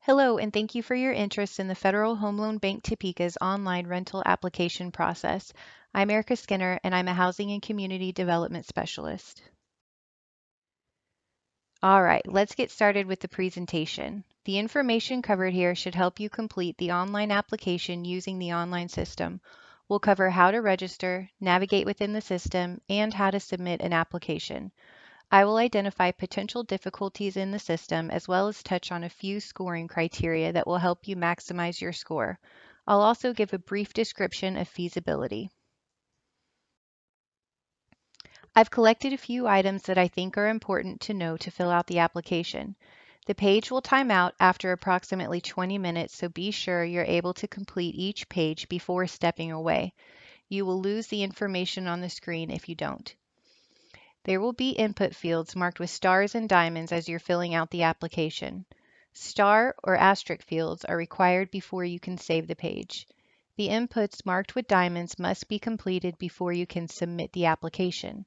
Hello, and thank you for your interest in the Federal Home Loan Bank Topeka's online rental application process. I'm Erica Skinner, and I'm a Housing and Community Development Specialist. All right, let's get started with the presentation. The information covered here should help you complete the online application using the online system. We'll cover how to register, navigate within the system, and how to submit an application. I will identify potential difficulties in the system as well as touch on a few scoring criteria that will help you maximize your score. I'll also give a brief description of feasibility. I've collected a few items that I think are important to know to fill out the application. The page will time out after approximately 20 minutes, so be sure you're able to complete each page before stepping away. You will lose the information on the screen if you don't. There will be input fields marked with stars and diamonds as you're filling out the application. Star or asterisk fields are required before you can save the page. The inputs marked with diamonds must be completed before you can submit the application.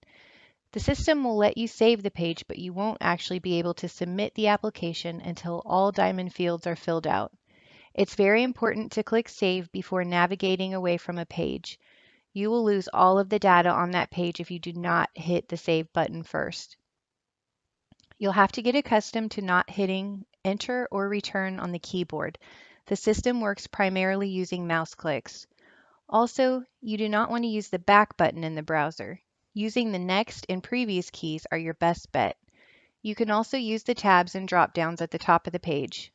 The system will let you save the page, but you won't actually be able to submit the application until all diamond fields are filled out. It's very important to click Save before navigating away from a page. You will lose all of the data on that page if you do not hit the Save button first. You'll have to get accustomed to not hitting Enter or Return on the keyboard. The system works primarily using mouse clicks. Also, you do not want to use the back button in the browser. Using the Next and Previous keys are your best bet. You can also use the tabs and drop-downs at the top of the page.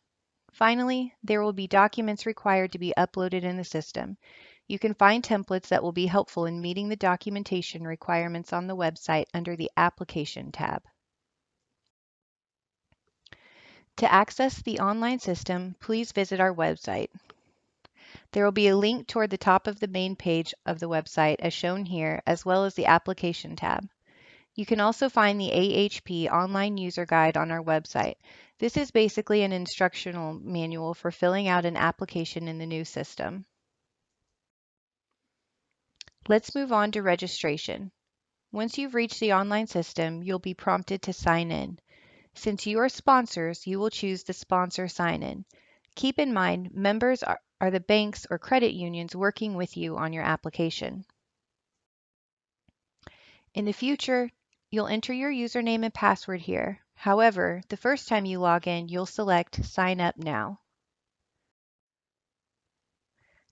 Finally, there will be documents required to be uploaded in the system. You can find templates that will be helpful in meeting the documentation requirements on the website under the Application tab. To access the online system, please visit our website. There will be a link toward the top of the main page of the website as shown here, as well as the Application tab. You can also find the AHP Online User Guide on our website. This is basically an instructional manual for filling out an application in the new system. Let's move on to registration. Once you've reached the online system, you'll be prompted to sign in. Since you are sponsors, you will choose the sponsor sign-in. Keep in mind, members are the banks or credit unions working with you on your application. In the future, you'll enter your username and password here. However, the first time you log in, you'll select Sign Up Now.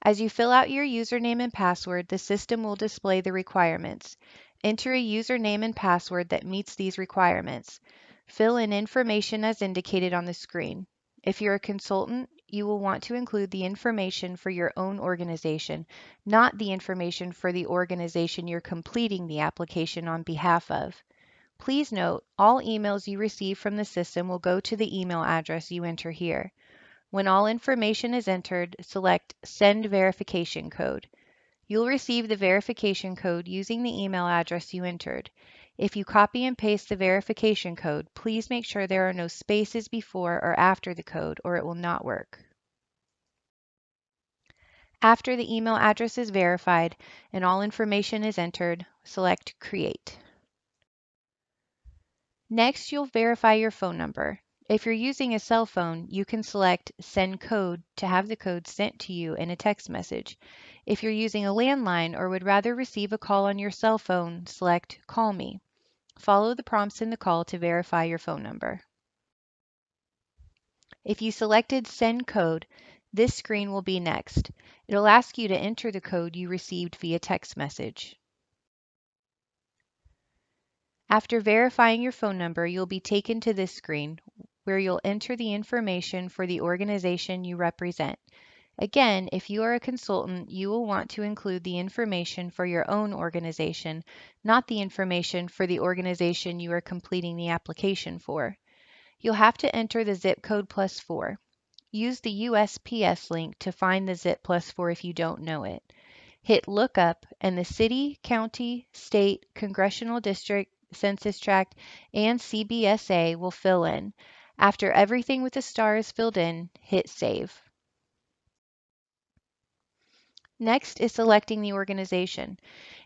As you fill out your username and password, the system will display the requirements. Enter a username and password that meets these requirements. Fill in information as indicated on the screen. If you're a consultant, you will want to include the information for your own organization, not the information for the organization you're completing the application on behalf of. Please note, all emails you receive from the system will go to the email address you enter here. When all information is entered, select Send Verification Code. You'll receive the verification code using the email address you entered. If you copy and paste the verification code, please make sure there are no spaces before or after the code, or it will not work. After the email address is verified and all information is entered, select Create. Next, you'll verify your phone number. If you're using a cell phone, you can select Send Code to have the code sent to you in a text message. If you're using a landline or would rather receive a call on your cell phone, select Call Me. Follow the prompts in the call to verify your phone number. If you selected Send Code, this screen will be next. It'll ask you to enter the code you received via text message. After verifying your phone number, you'll be taken to this screen where you'll enter the information for the organization you represent. Again, if you are a consultant, you will want to include the information for your own organization, not the information for the organization you are completing the application for. You'll have to enter the zip code +4. Use the USPS link to find the zip +4 if you don't know it. Hit Lookup, and the city, county, state, congressional district, census tract, and CBSA will fill in. After everything with the star is filled in, hit Save. Next is selecting the organization.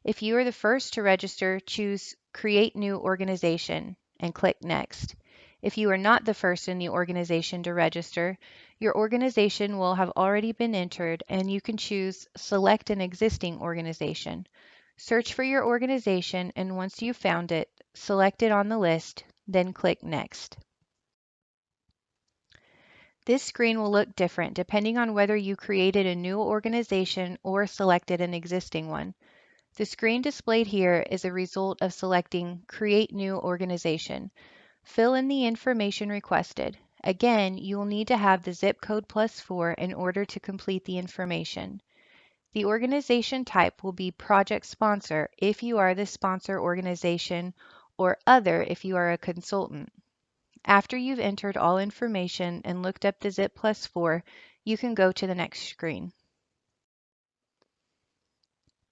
If you are the first to register, choose Create New Organization and click Next. If you are not the first in the organization to register, your organization will have already been entered and you can choose Select an existing organization. Search for your organization and once you've found it, select it on the list, then click Next. This screen will look different depending on whether you created a new organization or selected an existing one. The screen displayed here is a result of selecting Create New Organization. Fill in the information requested. Again, you will need to have the zip code +4 in order to complete the information. The organization type will be Project Sponsor if you are the sponsor organization or Other if you are a consultant. After you've entered all information and looked up the zip +4, you can go to the next screen.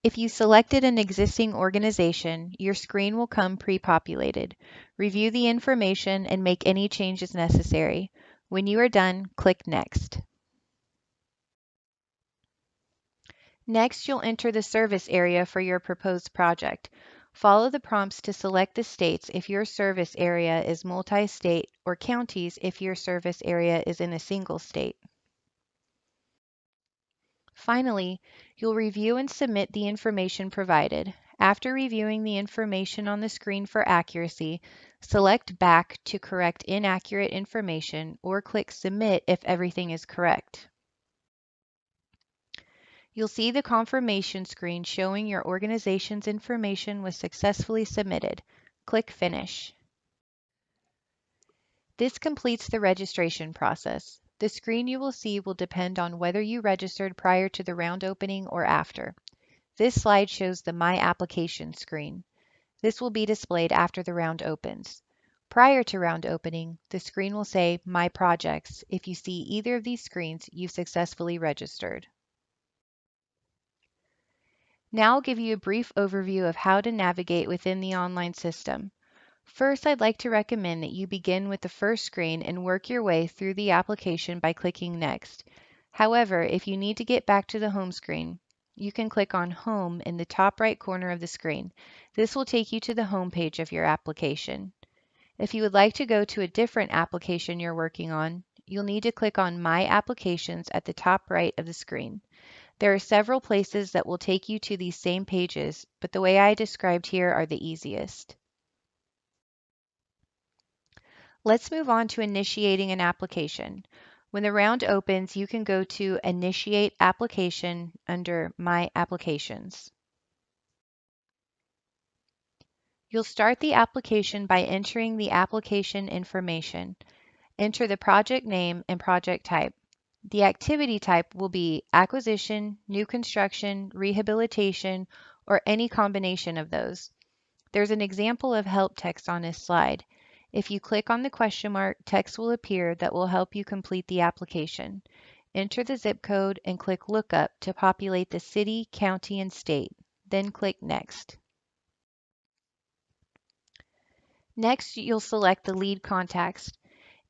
If you selected an existing organization, your screen will come pre-populated. Review the information and make any changes necessary. When you are done, click Next. Next, you'll enter the service area for your proposed project. Follow the prompts to select the states if your service area is multi-state or counties if your service area is in a single state. Finally, you'll review and submit the information provided. After reviewing the information on the screen for accuracy, select Back to correct inaccurate information or click Submit if everything is correct. You'll see the confirmation screen showing your organization's information was successfully submitted. Click Finish. This completes the registration process. The screen you will see will depend on whether you registered prior to the round opening or after. This slide shows the My Application screen. This will be displayed after the round opens. Prior to round opening, the screen will say My Projects. If you see either of these screens, you've successfully registered. Now I'll give you a brief overview of how to navigate within the online system. First, I'd like to recommend that you begin with the first screen and work your way through the application by clicking Next. However, if you need to get back to the home screen, you can click on Home in the top right corner of the screen. This will take you to the home page of your application. If you would like to go to a different application you're working on, you'll need to click on My Applications at the top right of the screen. There are several places that will take you to these same pages, but the way I described here are the easiest. Let's move on to initiating an application. When the round opens, you can go to Initiate Application under My Applications. You'll start the application by entering the application information. Enter the project name and project type. The activity type will be acquisition, new construction, rehabilitation, or any combination of those. There's an example of help text on this slide. If you click on the question mark, text will appear that will help you complete the application. Enter the zip code and click Lookup to populate the city, county, and state. Then click Next. Next, you'll select the lead contacts.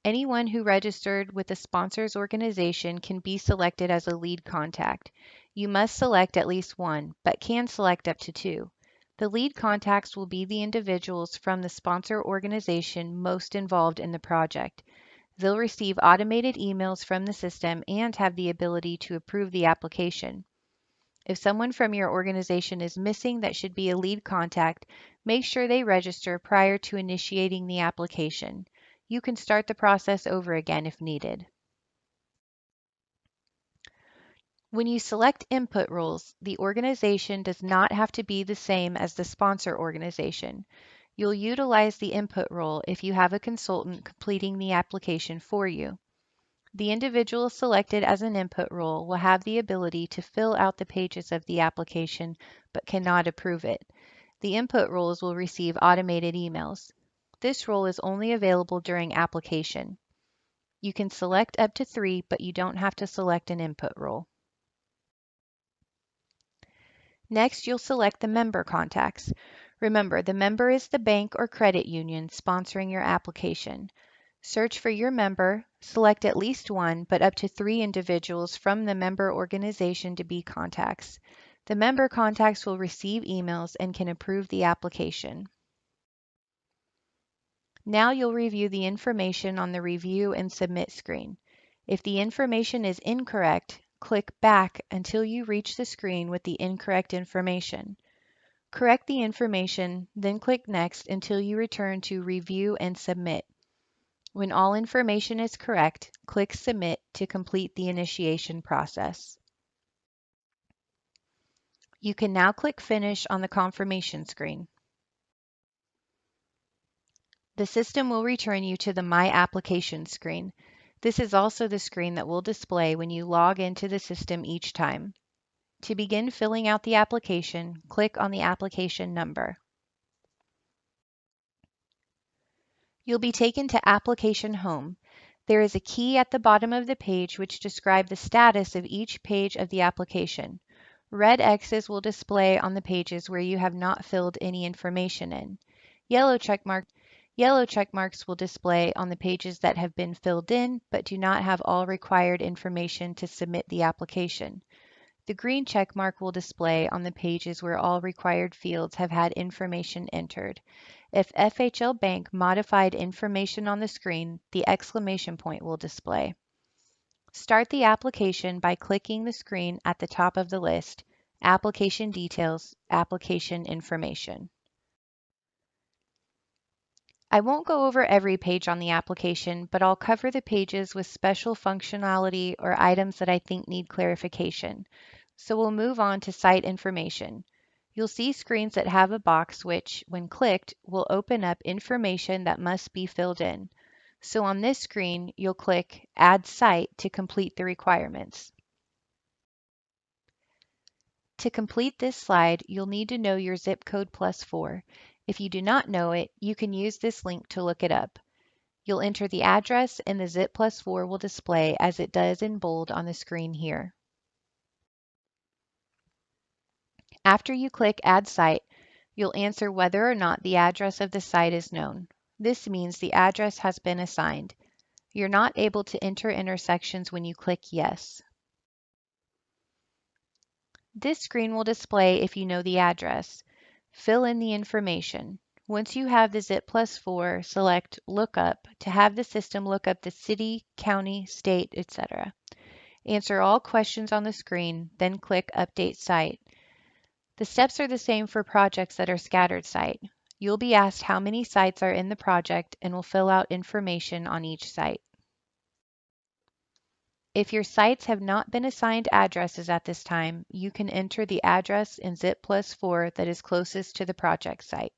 Anyone who registered with the sponsor's organization can be selected as a lead contact. You must select at least one, but can select up to two. The lead contacts will be the individuals from the sponsor organization most involved in the project. They'll receive automated emails from the system and have the ability to approve the application. If someone from your organization is missing that should be a lead contact, make sure they register prior to initiating the application. You can start the process over again if needed. When you select input rules, the organization does not have to be the same as the sponsor organization. You'll utilize the input rule if you have a consultant completing the application for you. The individual selected as an input role will have the ability to fill out the pages of the application but cannot approve it. The input roles will receive automated emails. This role is only available during application. You can select up to 3, but you don't have to select an input role. Next, you'll select the member contacts. Remember, the member is the bank or credit union sponsoring your application. Search for your member, select at least one, but up to 3 individuals from the member organization to be contacts. The member contacts will receive emails and can approve the application. Now you'll review the information on the Review and Submit screen. If the information is incorrect, click Back until you reach the screen with the incorrect information. Correct the information, then click Next until you return to Review and Submit. When all information is correct, click Submit to complete the initiation process. You can now click Finish on the confirmation screen. The system will return you to the My Application screen. This is also the screen that will display when you log into the system each time. To begin filling out the application, click on the application number. You'll be taken to Application Home. There is a key at the bottom of the page which describes the status of each page of the application. Red X's will display on the pages where you have not filled any information in. Yellow check marks will display on the pages that have been filled in but do not have all required information to submit the application. The green check mark will display on the pages where all required fields have had information entered. If FHL Bank modified information on the screen, the exclamation point will display. Start the application by clicking the screen at the top of the list, Application Details, Application Information. I won't go over every page on the application, but I'll cover the pages with special functionality or items that I think need clarification. So we'll move on to site information. You'll see screens that have a box which, when clicked, will open up information that must be filled in. So on this screen, you'll click Add Site to complete the requirements. To complete this slide, you'll need to know your zip code +4. If you do not know it, you can use this link to look it up. You'll enter the address and the zip +4 will display as it does in bold on the screen here. After you click Add Site, you'll answer whether or not the address of the site is known. This means the address has been assigned. You're not able to enter intersections when you click Yes. This screen will display if you know the address. Fill in the information. Once you have the zip +4, select Lookup to have the system look up the city, county, state, etc. Answer all questions on the screen, then click Update Site. The steps are the same for projects that are scattered site. You'll be asked how many sites are in the project and will fill out information on each site. If your sites have not been assigned addresses at this time, you can enter the address in zip +4 that is closest to the project site.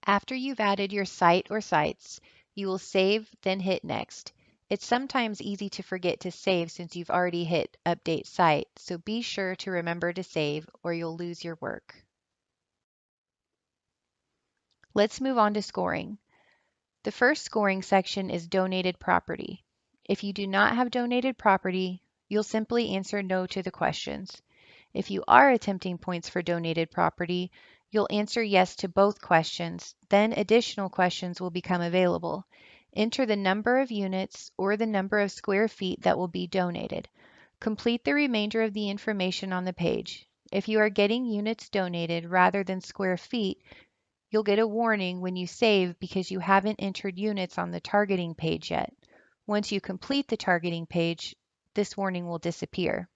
After you've added your site or sites, you will save, then hit Next. It's sometimes easy to forget to save since you've already hit Update Site, so be sure to remember to save or you'll lose your work. Let's move on to scoring. The first scoring section is donated property. If you do not have donated property, you'll simply answer no to the questions. If you are attempting points for donated property, you'll answer yes to both questions, then additional questions will become available. Enter the number of units or the number of square feet that will be donated. Complete the remainder of the information on the page. If you are getting units donated rather than square feet, you'll get a warning when you save because you haven't entered units on the targeting page yet. Once you complete the targeting page, this warning will disappear.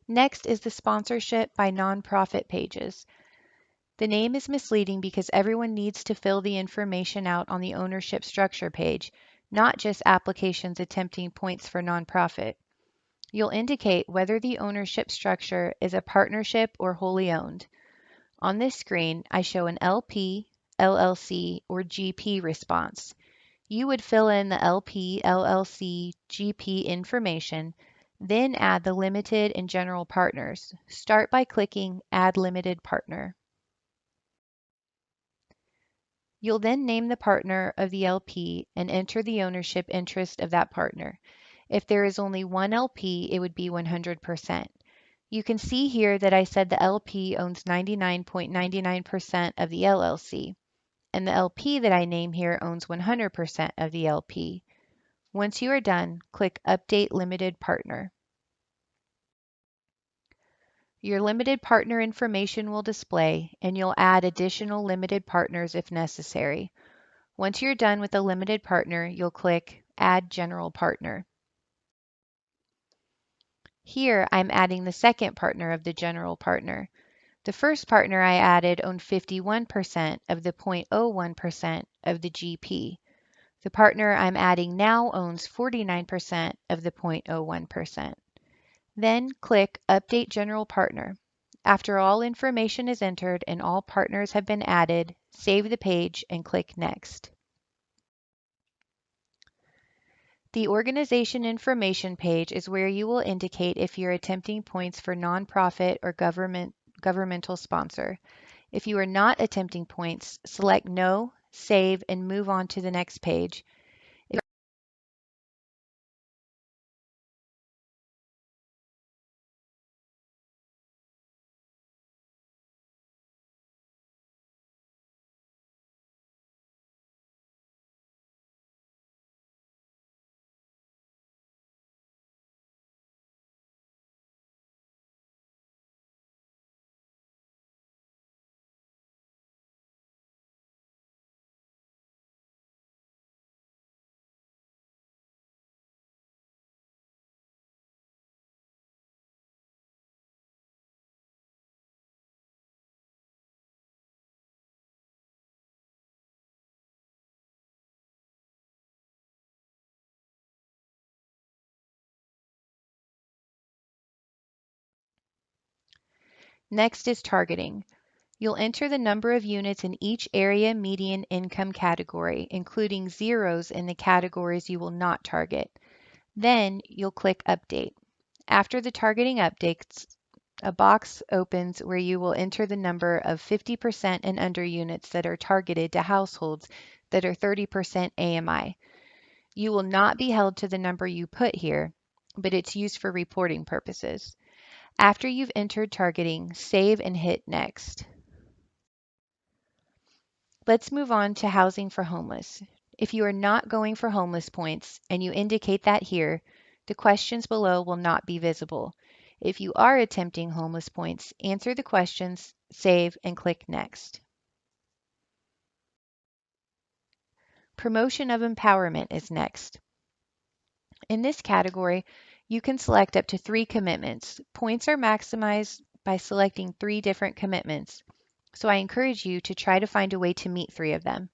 Next is the sponsorship by nonprofit pages. The name is misleading because everyone needs to fill the information out on the ownership structure page, not just applications attempting points for nonprofit. You'll indicate whether the ownership structure is a partnership or wholly owned. On this screen, I show an LP, LLC, or GP response. You would fill in the LP, LLC, GP information, then add the limited and general partners. Start by clicking Add Limited Partner. You'll then name the partner of the LP and enter the ownership interest of that partner. If there is only one LP, it would be 100%. You can see here that I said the LP owns 99.99% of the LLC, and the LP that I name here owns 100% of the LP. Once you are done, click Update Limited Partner. Your limited partner information will display, and you'll add additional limited partners if necessary. Once you're done with a limited partner, you'll click Add General Partner. Here, I'm adding the second partner of the general partner. The first partner I added owned 51% of the 0.01% of the GP. The partner I'm adding now owns 49% of the 0.01%. Then click Update General Partner. After all information is entered and all partners have been added, save the page and click Next. The Organization Information page is where you will indicate if you're attempting points for nonprofit or governmental sponsor. If you are not attempting points, select No, save, and move on to the next page. Next is targeting. You'll enter the number of units in each area median income category, including zeros in the categories you will not target. Then you'll click Update. After the targeting updates, a box opens where you will enter the number of 50% and under units that are targeted to households that are 30% AMI. You will not be held to the number you put here, but it's used for reporting purposes. After you've entered targeting, save and hit Next. Let's move on to housing for homeless. If you are not going for homeless points and you indicate that here, the questions below will not be visible. If you are attempting homeless points, answer the questions, save, and click Next. Promotion of empowerment is next. In this category, you can select up to 3 commitments. Points are maximized by selecting 3 different commitments, so I encourage you to try to find a way to meet 3 of them.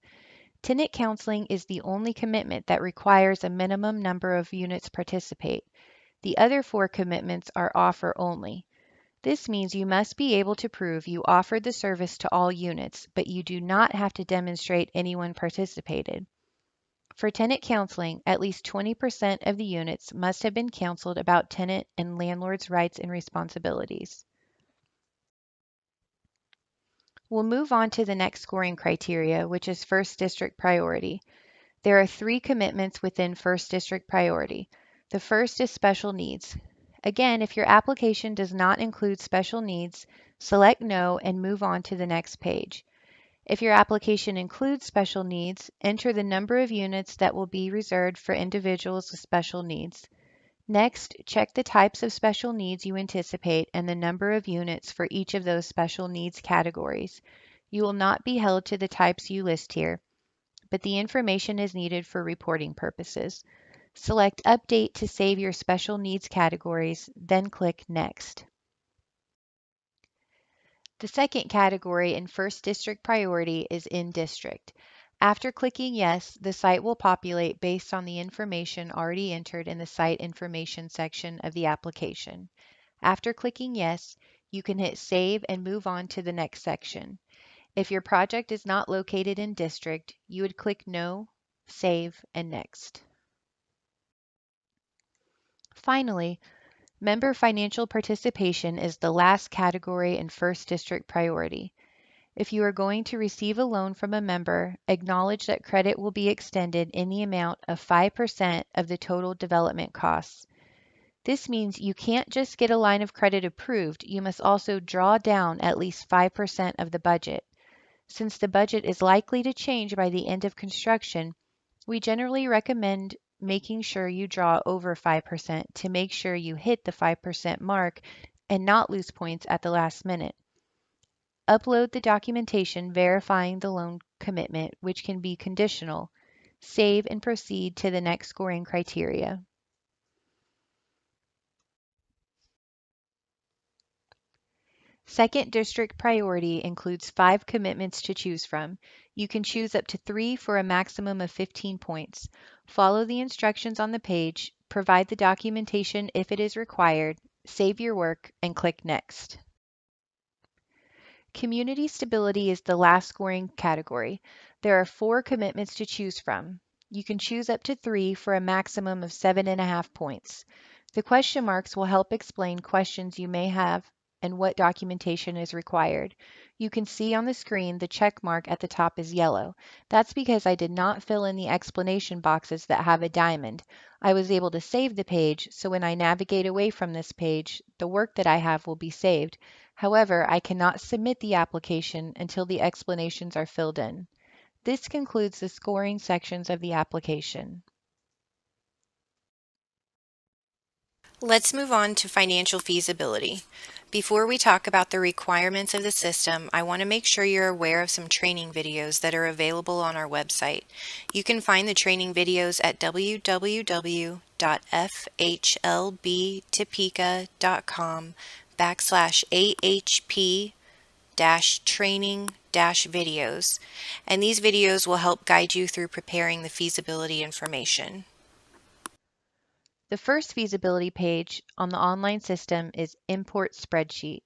Tenant counseling is the only commitment that requires a minimum number of units participate. The other 4 commitments are offer only. This means you must be able to prove you offered the service to all units, but you do not have to demonstrate anyone participated. For tenant counseling, at least 20% of the units must have been counseled about tenant and landlord's rights and responsibilities. We'll move on to the next scoring criteria, which is First District priority. There are 3 commitments within First District priority. The first is special needs. Again, if your application does not include special needs, select No and move on to the next page. If your application includes special needs, enter the number of units that will be reserved for individuals with special needs. Next, check the types of special needs you anticipate and the number of units for each of those special needs categories. You will not be held to the types you list here, but the information is needed for reporting purposes. Select Update to save your special needs categories, then click Next. The second category in First District priority is in district. After clicking Yes, the site will populate based on the information already entered in the Site Information section of the application. After clicking Yes, you can hit Save and move on to the next section. If your project is not located in district, you would click No, Save, and Next. Finally, member financial participation is the last category in First District priority. If you are going to receive a loan from a member, acknowledge that credit will be extended in the amount of 5% of the total development costs. This means you can't just get a line of credit approved, you must also draw down at least 5% of the budget. Since the budget is likely to change by the end of construction, we generally recommend making sure you draw over 5% to make sure you hit the 5% mark and not lose points at the last minute. Upload the documentation verifying the loan commitment, which can be conditional. Save and proceed to the next scoring criteria. Second district priority includes 5 commitments to choose from. You can choose up to 3 for a maximum of 15 points. Follow the instructions on the page, provide the documentation if it is required, save your work, and click Next. Community stability is the last scoring category. There are 4 commitments to choose from. You can choose up to 3 for a maximum of 7.5 points. The question marks will help explain questions you may have and what documentation is required. You can see on the screen the check mark at the top is yellow. That's because I did not fill in the explanation boxes that have a diamond. I was able to save the page, so when I navigate away from this page, the work that I have will be saved. However, I cannot submit the application until the explanations are filled in. This concludes the scoring sections of the application. Let's move on to financial feasibility. Before we talk about the requirements of the system, I want to make sure you're aware of some training videos that are available on our website. You can find the training videos at www.fhlbtopeka.com/AHP-training-videos, and these videos will help guide you through preparing the feasibility information. The first feasibility page on the online system is Import Spreadsheet.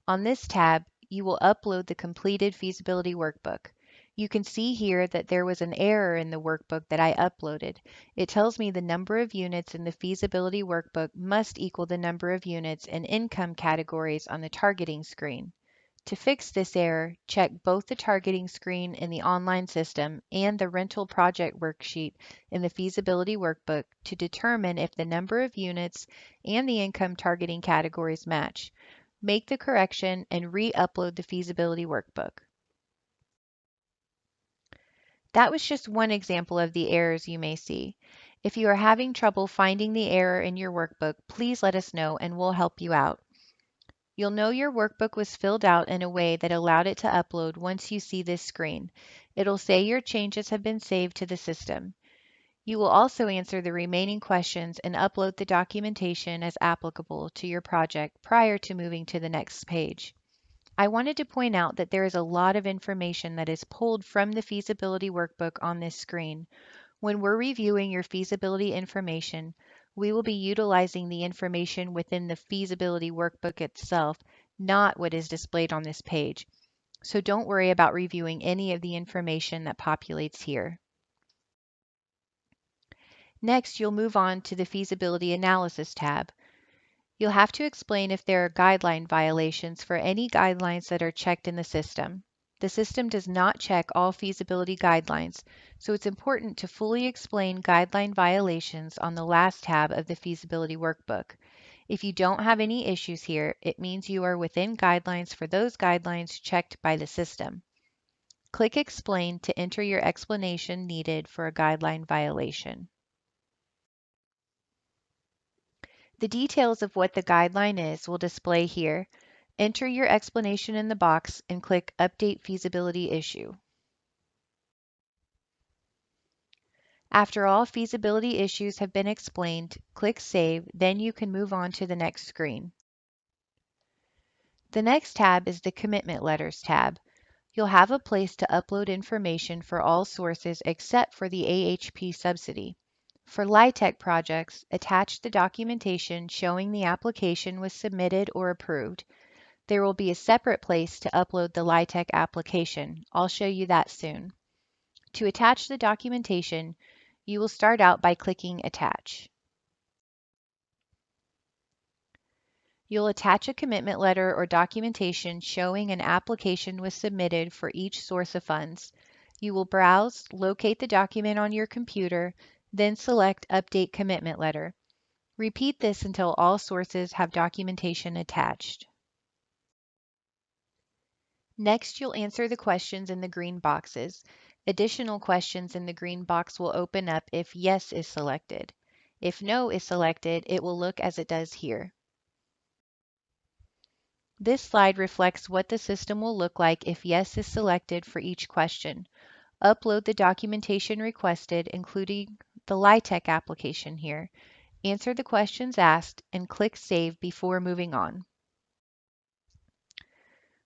On this tab, you will upload the completed feasibility workbook. You can see here that there was an error in the workbook that I uploaded. It tells me the number of units in the feasibility workbook must equal the number of units in income categories on the targeting screen. To fix this error, check both the targeting screen in the online system and the rental project worksheet in the feasibility workbook to determine if the number of units and the income targeting categories match. Make the correction and re-upload the feasibility workbook. That was just one example of the errors you may see. If you are having trouble finding the error in your workbook, please let us know and we'll help you out. You'll know your workbook was filled out in a way that allowed it to upload once you see this screen. It'll say your changes have been saved to the system. You will also answer the remaining questions and upload the documentation as applicable to your project prior to moving to the next page. I wanted to point out that there is a lot of information that is pulled from the feasibility workbook on this screen. When we're reviewing your feasibility information, we will be utilizing the information within the feasibility workbook itself, not what is displayed on this page. So don't worry about reviewing any of the information that populates here. Next, you'll move on to the Feasibility Analysis tab. You'll have to explain if there are guideline violations for any guidelines that are checked in the system. The system does not check all feasibility guidelines, so it's important to fully explain guideline violations on the last tab of the feasibility workbook. If you don't have any issues here, it means you are within guidelines for those guidelines checked by the system. Click Explain to enter your explanation needed for a guideline violation. The details of what the guideline is will display here. Enter your explanation in the box and click Update Feasibility Issue. After all feasibility issues have been explained, click Save, then you can move on to the next screen. The next tab is the Commitment Letters tab. You'll have a place to upload information for all sources except for the AHP subsidy. For LIHTC projects, attach the documentation showing the application was submitted or approved. There will be a separate place to upload the LIHTC application. I'll show you that soon. To attach the documentation, you will start out by clicking Attach. You'll attach a commitment letter or documentation showing an application was submitted for each source of funds. You will browse, locate the document on your computer, then select Update Commitment Letter. Repeat this until all sources have documentation attached. Next, you'll answer the questions in the green boxes. Additional questions in the green box will open up if Yes is selected. If No is selected, it will look as it does here. This slide reflects what the system will look like if yes is selected for each question. Upload the documentation requested, including the LIHTC application here. Answer the questions asked and click Save before moving on.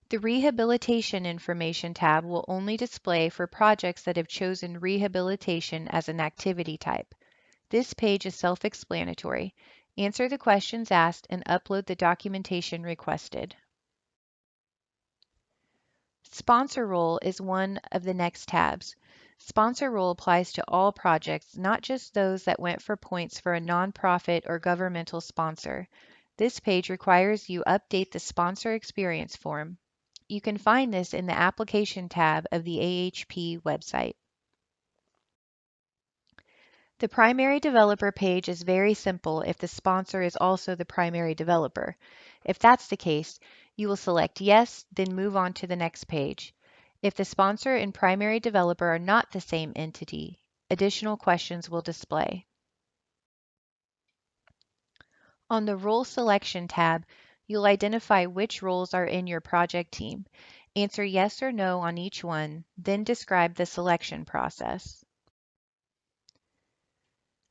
The Rehabilitation Information tab will only display for projects that have chosen rehabilitation as an activity type. This page is self-explanatory. Answer the questions asked and upload the documentation requested. Sponsor Role is one of the next tabs. Sponsor Role applies to all projects, not just those that went for points for a nonprofit or governmental sponsor. This page requires you update the sponsor experience form. You can find this in the Application tab of the AHP website. The primary developer page is very simple if the sponsor is also the primary developer. If that's the case, you will select Yes, then move on to the next page. If the sponsor and primary developer are not the same entity, additional questions will display. On the Role Selection tab, you'll identify which roles are in your project team. Answer yes or no on each one, then describe the selection process.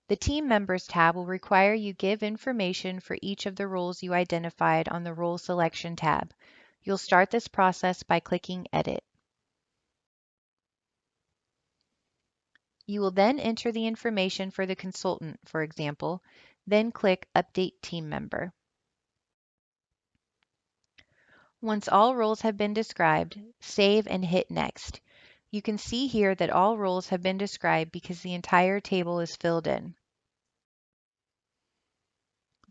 The Team Members tab will require you give information for each of the roles you identified on the Role Selection tab. You'll start this process by clicking Edit. You will then enter the information for the consultant, for example, then click Update Team Member. Once all roles have been described, save and hit Next. You can see here that all roles have been described because the entire table is filled in.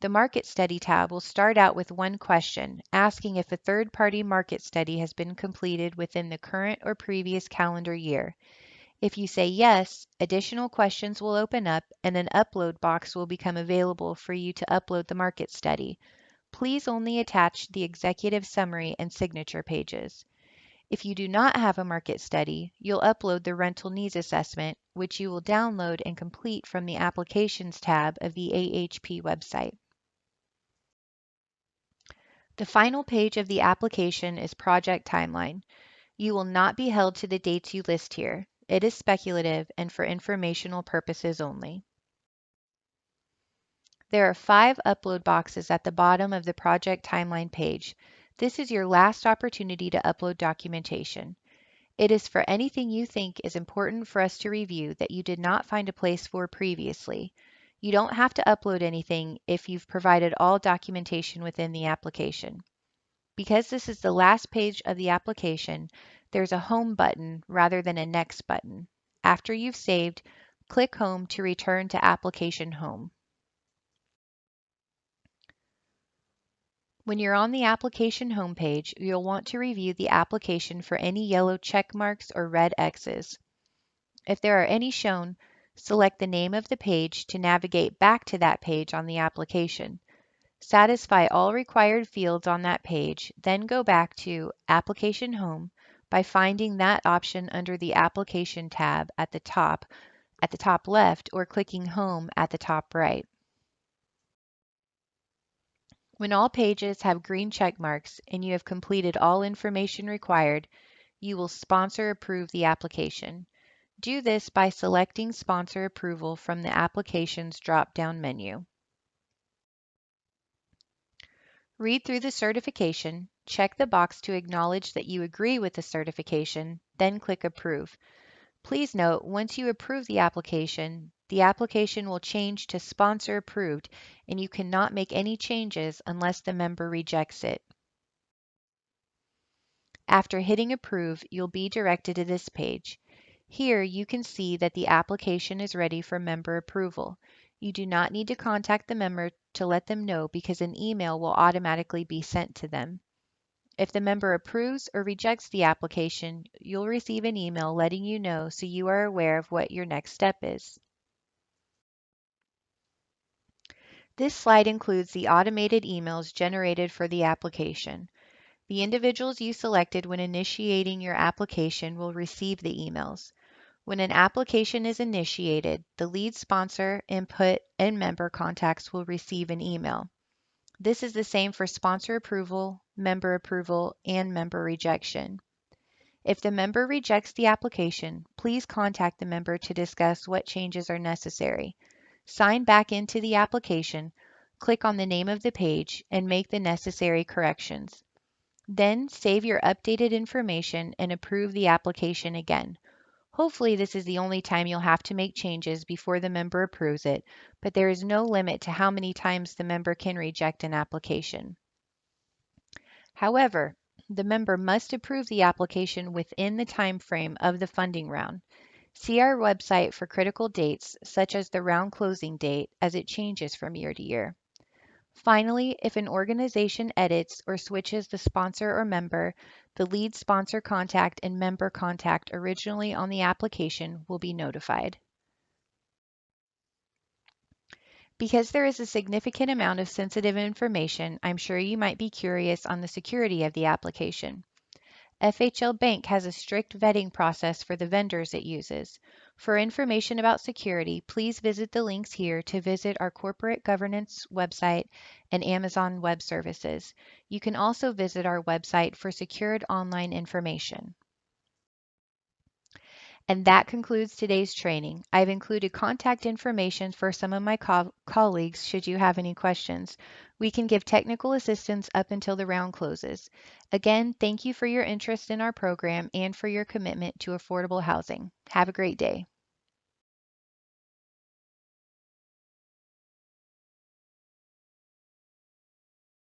The Market Study tab will start out with one question, asking if a third-party market study has been completed within the current or previous calendar year. If you say yes, additional questions will open up and an upload box will become available for you to upload the market study. Please only attach the executive summary and signature pages. If you do not have a market study, you'll upload the rental needs assessment, which you will download and complete from the Applications tab of the AHP website. The final page of the application is Project Timeline. You will not be held to the dates you list here. It is speculative and for informational purposes only. There are 5 upload boxes at the bottom of the Project Timeline page. This is your last opportunity to upload documentation. It is for anything you think is important for us to review that you did not find a place for previously. You don't have to upload anything if you've provided all documentation within the application. Because this is the last page of the application, there's a Home button rather than a Next button. After you've saved, click Home to return to Application Home. When you're on the application homepage, you'll want to review the application for any yellow check marks or red X's. If there are any shown, select the name of the page to navigate back to that page on the application. Satisfy all required fields on that page, then go back to Application Home by finding that option under the Application tab at the top left or clicking Home at the top right. When all pages have green check marks and you have completed all information required, you will sponsor approve the application. Do this by selecting Sponsor Approval from the Applications drop-down menu. Read through the certification, check the box to acknowledge that you agree with the certification, then click Approve. Please note, once you approve the application will change to Sponsor Approved, and you cannot make any changes unless the member rejects it. After hitting Approve, you'll be directed to this page. Here you can see that the application is ready for member approval. You do not need to contact the member to let them know because an email will automatically be sent to them. If the member approves or rejects the application, you'll receive an email letting you know so you are aware of what your next step is. This slide includes the automated emails generated for the application. The individuals you selected when initiating your application will receive the emails. When an application is initiated, the lead sponsor, input, and member contacts will receive an email. This is the same for sponsor approval, and member rejection. If the member rejects the application, please contact the member to discuss what changes are necessary. Sign back into the application, click on the name of the page, and make the necessary corrections. Then save your updated information and approve the application again. Hopefully this is the only time you'll have to make changes before the member approves it, but there is no limit to how many times the member can reject an application. However, the member must approve the application within the time frame of the funding round. See our website for critical dates, such as the round closing date, as it changes from year to year. Finally, if an organization edits or switches the sponsor or member, the lead sponsor contact and member contact originally on the application will be notified. Because there is a significant amount of sensitive information, I'm sure you might be curious on the security of the application. FHL Bank has a strict vetting process for the vendors it uses. For information about security, please visit the links here to visit our corporate governance website and Amazon Web Services. You can also visit our website for secured online information. And that concludes today's training. I've included contact information for some of my colleagues should you have any questions. We can give technical assistance up until the round closes. Again, thank you for your interest in our program and for your commitment to affordable housing. Have a great day.